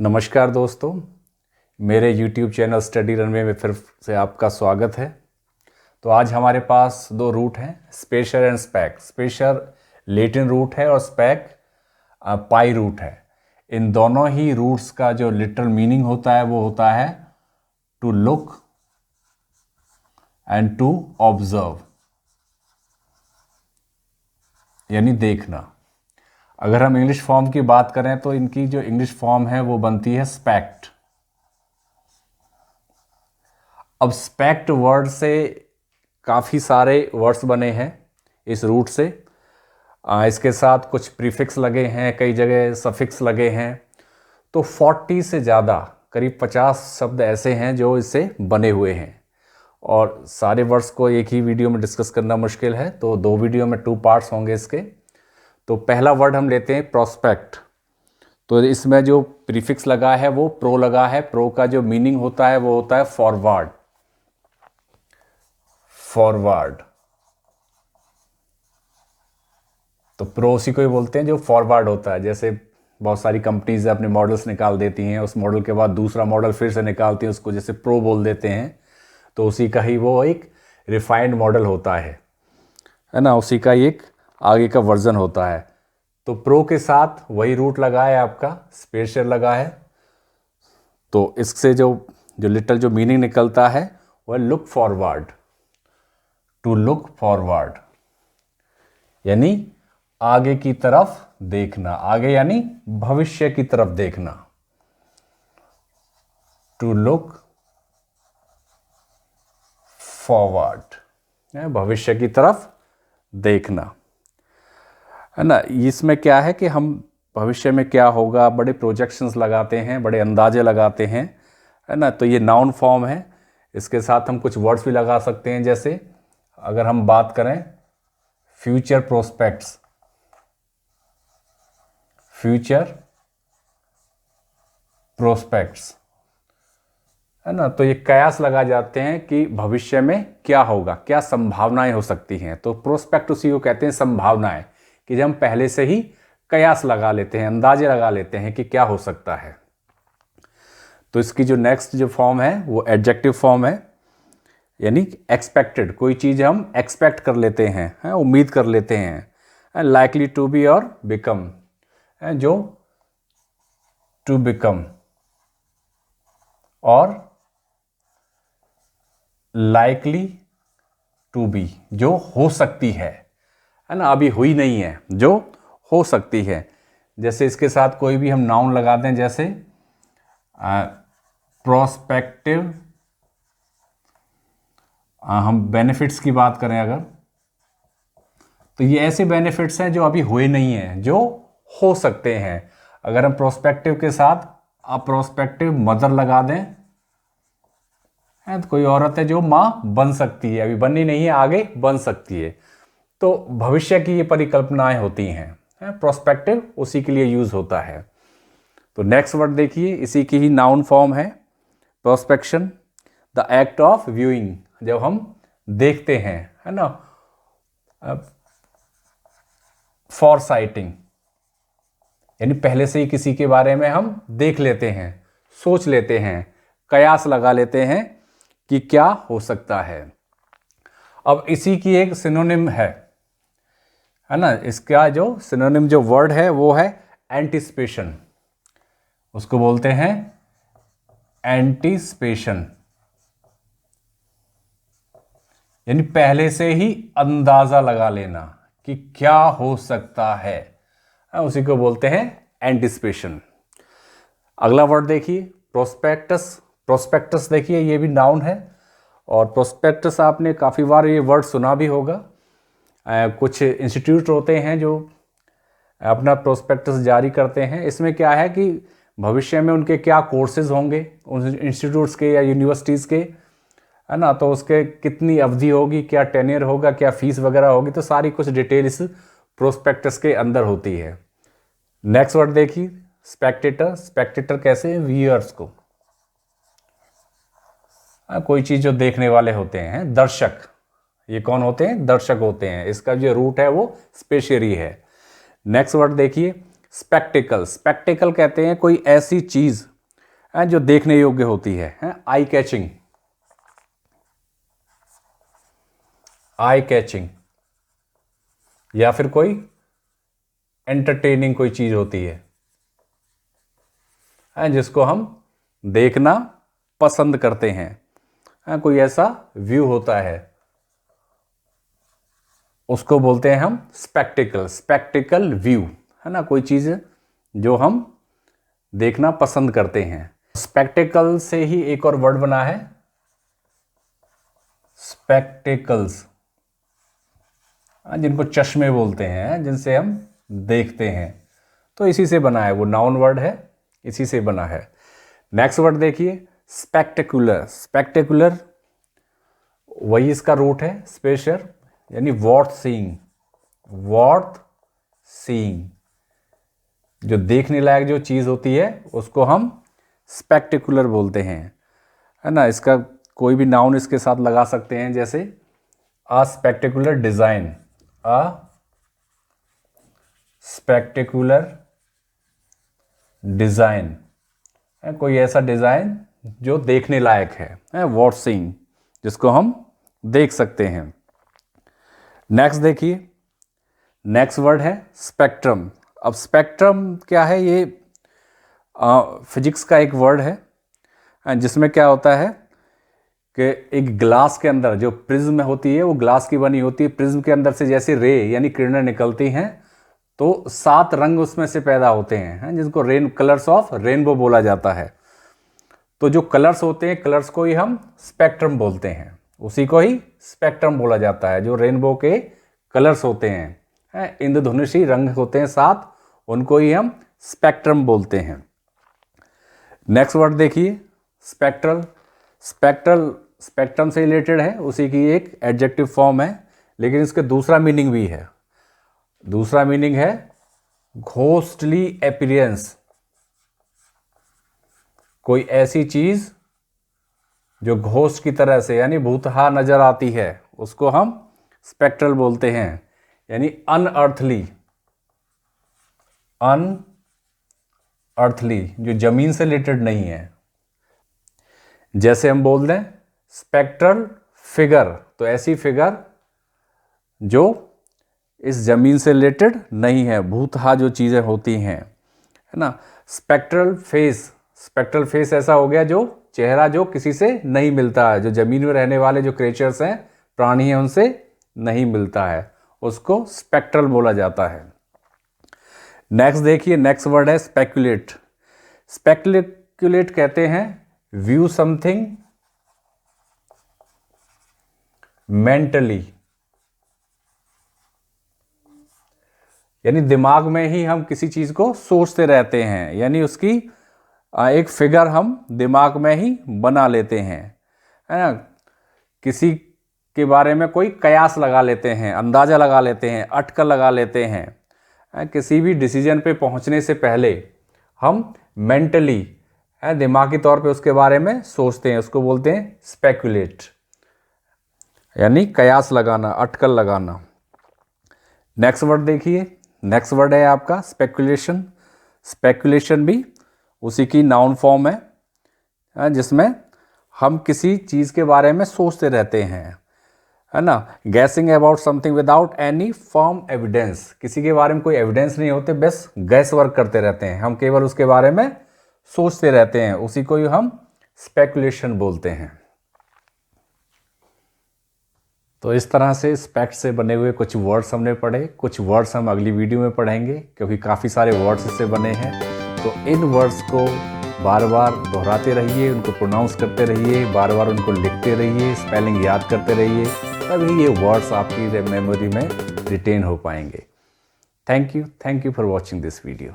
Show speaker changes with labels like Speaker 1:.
Speaker 1: नमस्कार दोस्तों, मेरे YouTube चैनल स्टडी रनवे में फिर से आपका स्वागत है। तो आज हमारे पास दो रूट हैं, स्पेशर एंड स्पैक। स्पेशर लैटिन रूट है और स्पैक पाई रूट है। इन दोनों ही रूट्स का जो लिटरल मीनिंग होता है वो होता है to look and to observe, यानी देखना। अगर हम इंग्लिश फॉर्म की बात करें तो इनकी जो इंग्लिश फॉर्म है वो बनती है स्पैक्ट। अब स्पैक्ट वर्ड से काफ़ी सारे वर्ड्स बने हैं इस रूट से। इसके साथ कुछ प्रीफिक्स लगे हैं, कई जगह सफिक्स लगे हैं। तो 40 से ज़्यादा, करीब 50 शब्द ऐसे हैं जो इससे बने हुए हैं, और सारे वर्ड्स को एक ही वीडियो में डिस्कस करना मुश्किल है, तो दो वीडियो में 2 पार्ट्स होंगे इसके। तो पहला वर्ड हम लेते हैं प्रोस्पेक्ट। तो इसमें जो प्रीफिक्स लगा है वो प्रो लगा है। प्रो का जो मीनिंग होता है वो होता है फॉरवर्ड। फॉरवर्ड, तो प्रो उसी को ही बोलते हैं जो फॉरवर्ड होता है। जैसे बहुत सारी कंपनीज अपने मॉडल्स निकाल देती हैं, उस मॉडल के बाद दूसरा मॉडल फिर से निकालती हैं, उसको जैसे प्रो बोल देते हैं। तो उसी का ही वो एक रिफाइंड मॉडल होता है ना, उसी का एक आगे का वर्जन होता है। तो प्रो के साथ वही रूट लगा है आपका, स्पेशल लगा है। तो इससे जो लिटल जो मीनिंग निकलता है वह look forward, to look forward, यानी आगे की तरफ देखना। आगे यानी भविष्य की तरफ देखना। टू लुक फॉरवर्ड, भविष्य की तरफ देखना, है ना। इसमें क्या है कि हम भविष्य में क्या होगा, बड़े प्रोजेक्शंस लगाते हैं, बड़े अंदाजे लगाते हैं, है ना। तो ये नाउन फॉर्म है। इसके साथ हम कुछ वर्ड्स भी लगा सकते हैं। जैसे अगर हम बात करें फ्यूचर प्रोस्पेक्ट्स, फ्यूचर प्रोस्पेक्ट्स, है ना। तो ये कयास लगा जाते हैं कि भविष्य में क्या होगा, क्या संभावनाएं हो सकती हैं। तो प्रोस्पेक्ट उसी को कहते हैं संभावनाएं, कि जब हम पहले से ही कयास लगा लेते हैं, अंदाजे लगा लेते हैं कि क्या हो सकता है। तो इसकी जो नेक्स्ट जो फॉर्म है वो एडजेक्टिव फॉर्म है, यानी एक्सपेक्टेड। कोई चीज़ हम एक्सपेक्ट कर लेते हैं, उम्मीद कर लेते हैं। लाइकली टू बी और बिकम, जो टू बिकम और लाइकली टू बी, जो हो सकती है ना, अभी हुई नहीं है, जो हो सकती है। जैसे इसके साथ कोई भी हम नाउन लगा दें, जैसे प्रोस्पेक्टिव। हम बेनिफिट्स की बात करें अगर, तो ये ऐसे बेनिफिट्स हैं जो अभी हुए नहीं हैं, जो हो सकते हैं। अगर हम प्रोस्पेक्टिव के साथ आप प्रोस्पेक्टिव मदर लगा दें, तो कोई औरत है जो माँ बन सकती है, अभी बनी नहीं है, आगे बन सकती है। तो भविष्य की ये परिकल्पनाएं होती हैं। प्रोस्पेक्टिव उसी के लिए यूज होता है। तो नेक्स्ट वर्ड देखिए, इसी की ही नाउन फॉर्म है प्रोस्पेक्शन। द एक्ट ऑफ व्यूइंग, जब हम देखते हैं, है ना। फॉर साइटिंग, यानी पहले से ही किसी के बारे में हम देख लेते हैं, सोच लेते हैं, कयास लगा लेते हैं कि क्या हो सकता है। अब इसी की एक सिनोनिम है ना। इसका जो सिनोनिम जो वर्ड है वो है एंटिसिपेशन। उसको बोलते हैं एंटिसिपेशन, यानी पहले से ही अंदाजा लगा लेना कि क्या हो सकता है, उसी को बोलते हैं एंटिसिपेशन। अगला वर्ड देखिए प्रोस्पेक्टस। प्रोस्पेक्टस देखिए, ये भी नाउन है, और प्रोस्पेक्टस आपने काफ़ी बार ये वर्ड सुना भी होगा। कुछ इंस्टीट्यूट होते हैं जो अपना प्रोस्पेक्टस जारी करते हैं। इसमें क्या है कि भविष्य में उनके क्या कोर्सेज होंगे उन इंस्टीट्यूट्स के या यूनिवर्सिटीज़ के, है ना। तो उसके कितनी अवधि होगी, क्या टेन्योर होगा, क्या फीस वगैरह होगी, तो सारी कुछ डिटेल इस प्रोस्पेक्टस के अंदर होती है। नेक्स्ट वर्ड देखिए स्पेक्टेटर। स्पेक्टेटर कैसे, व्यूअर्स को, कोई चीज़ जो देखने वाले होते हैं, दर्शक। ये कौन होते हैं, दर्शक होते हैं। इसका जो रूट है वो स्पेशरी है। नेक्स्ट वर्ड देखिए स्पेक्टिकल। स्पेक्टिकल कहते हैं कोई ऐसी चीज़ जो देखने योग्य होती है, आई कैचिंग, आई कैचिंग, या फिर कोई एंटरटेनिंग कोई चीज होती है जिसको हम देखना पसंद करते हैं, कोई ऐसा व्यू होता है, उसको बोलते हैं हम स्पेक्टिकल, स्पेक्टिकल व्यू, है ना, कोई चीज जो हम देखना पसंद करते हैं। स्पेक्टिकल से ही एक और वर्ड बना है स्पेक्टिकल्स, जिनको चश्मे बोलते हैं, जिनसे हम देखते हैं, तो इसी से बना है, वो नाउन वर्ड है, इसी से बना है। नेक्स्ट वर्ड देखिए स्पेक्टेकुलर, स्पेक्टेकुलर वही इसका रूट है स्पेशल, यानी वर्थ सीइंग, वर्थ सीइंग, जो देखने लायक जो चीज होती है उसको हम स्पेक्टेकुलर बोलते हैं, है ना। इसका कोई भी नाउन इसके साथ लगा सकते हैं, जैसे अ स्पेक्टेकुलर डिजाइन, अ स्पेक्टेकुलर डिजाइन, कोई ऐसा डिजाइन जो देखने लायक है वर्थ सीइंग, जिसको हम देख सकते हैं। नेक्स्ट देखिए, नेक्स्ट वर्ड है स्पेक्ट्रम। अब स्पेक्ट्रम क्या है, ये फिजिक्स का एक वर्ड है, जिसमें क्या होता है कि एक ग्लास के अंदर जो प्रिज्म होती है वो ग्लास की बनी होती है, प्रिज्म के अंदर से जैसे रे यानी किरणें निकलती हैं तो 7 रंग उसमें से पैदा होते हैं, जिनको कलर्स ऑफ रेनबो बोला जाता है। तो जो कलर्स होते हैं, कलर्स को ही हम स्पेक्ट्रम बोलते हैं, उसी को ही स्पेक्ट्रम बोला जाता है। जो रेनबो के कलर्स होते हैं, इंद्रधनुषी रंग होते हैं 7, उनको ही हम स्पेक्ट्रम बोलते हैं। नेक्स्ट वर्ड देखिए स्पेक्ट्रल, स्पेक्ट्रल स्पेक्ट्रम से रिलेटेड है, उसी की एक एडजेक्टिव फॉर्म है, लेकिन इसके दूसरा मीनिंग भी है। दूसरा मीनिंग है घोस्टली अपीयरेंस, कोई ऐसी चीज जो घोस्ट की तरह से यानी भूतहा नजर आती है, उसको हम स्पेक्ट्रल बोलते हैं, यानी अनअर्थली, अनअर्थली, जो जमीन से रिलेटेड नहीं है। जैसे हम बोल दें स्पेक्ट्रल फिगर, तो ऐसी फिगर जो इस जमीन से रिलेटेड नहीं है, भूतहा जो चीजें होती हैं, है ना। स्पेक्ट्रल फेस, स्पेक्ट्रल फेस ऐसा हो गया जो चेहरा जो किसी से नहीं मिलता है, जो जमीन में रहने वाले जो क्रिएचर्स हैं, प्राणी हैं, उनसे नहीं मिलता है, उसको स्पेक्ट्रल बोला जाता है। नेक्स्ट देखिए, नेक्स्ट वर्ड है स्पेक्युलेट। स्पेक्युलेट कहते हैं व्यू समथिंग मेंटली, यानी दिमाग में ही हम किसी चीज को सोचते रहते हैं, यानी उसकी एक फिगर हम दिमाग में ही बना लेते हैं, है ना। किसी के बारे में कोई कयास लगा लेते हैं, अंदाजा लगा लेते हैं, अटकल लगा लेते हैं। किसी भी डिसीजन पे पहुंचने से पहले हम मेंटली दिमागी तौर पे उसके बारे में सोचते हैं, उसको बोलते हैं स्पेक्युलेट, यानी कयास लगाना, अटकल लगाना। नेक्स्ट वर्ड देखिए, नेक्स्ट वर्ड है आपका स्पेकुलेशन। स्पेकुलेशन भी उसी की नाउन फॉर्म है, जिसमें हम किसी चीज के बारे में सोचते रहते हैं, है ना। Guessing about something without any firm evidence, किसी के बारे में कोई एविडेंस नहीं होते, बस गैस वर्क करते रहते हैं, हम केवल उसके बारे में सोचते रहते हैं, उसी को ही हम स्पेकुलेशन बोलते हैं। तो इस तरह से स्पेक्ट से बने हुए कुछ वर्ड्स हमने पढ़े, कुछ वर्ड्स हम अगली वीडियो में पढ़ेंगे, क्योंकि काफ़ी सारे वर्ड्स इससे बने हैं। तो इन वर्ड्स को बार बार दोहराते रहिए, उनको प्रोनाउंस करते रहिए, बार बार उनको लिखते रहिए, स्पेलिंग याद करते रहिए, तभी ये वर्ड्स आपकी मेमोरी में रिटेन हो पाएंगे। Thank you for watching this video.